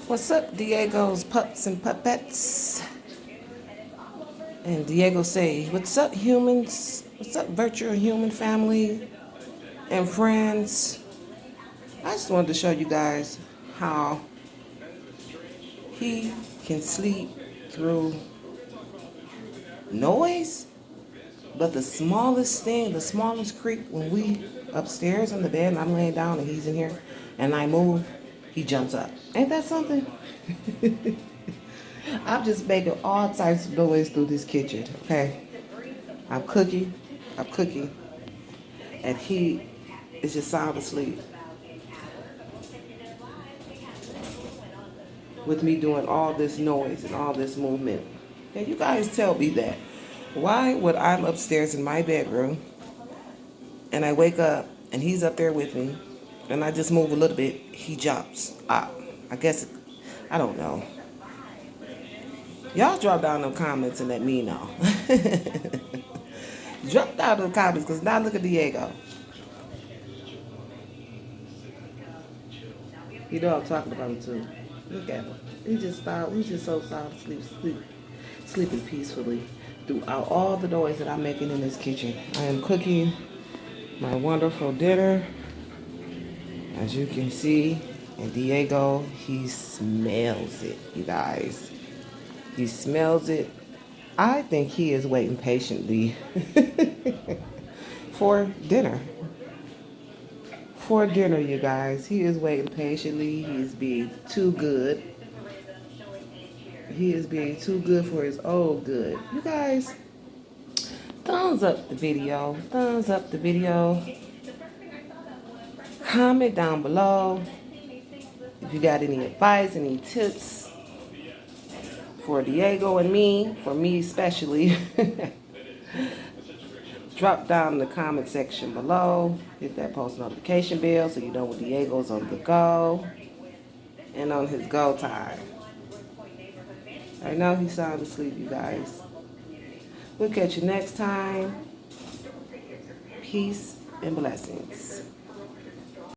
What's up, Diego's pups and puppets? And Diego say, what's up, humans? What's up, virtual human family and friends? I just wanted to show you guys how he can sleep through noise, but the smallest thing, the smallest creak, when we upstairs in the bed and I'm laying down and he's in here and I move, he jumps up. Ain't that something? I'm just making all types of noise through this kitchen, okay? I'm cooking, and he is just sound asleep with me doing all this noise and all this movement. Can you guys tell me that? Why would I'm upstairs in my bedroom and I wake up and he's up there with me and I just move a little bit, he jumps up? I guess, I don't know. Y'all drop down in the comments and let me know. Drop down in the comments, because now look at Diego. You know I'm talking about him too. Look at him. He just stopped. He's just so sound asleep, sleeping peacefully throughout all the noise that I'm making in this kitchen. I am cooking my wonderful dinner, as you can see. And Diego, he smells it, you guys. He smells it. I think he is waiting patiently for dinner. For dinner, you guys. He is waiting patiently. He is being too good. He is being too good for his own good. You guys, thumbs up the video. Thumbs up the video. Comment down below if you got any advice, any tips for Diego and me, for me especially. Drop down in the comment section below. Hit that post notification bell so you know when Diego's on the go and on his go time. I know he's sound asleep, you guys. We'll catch you next time. Peace and blessings.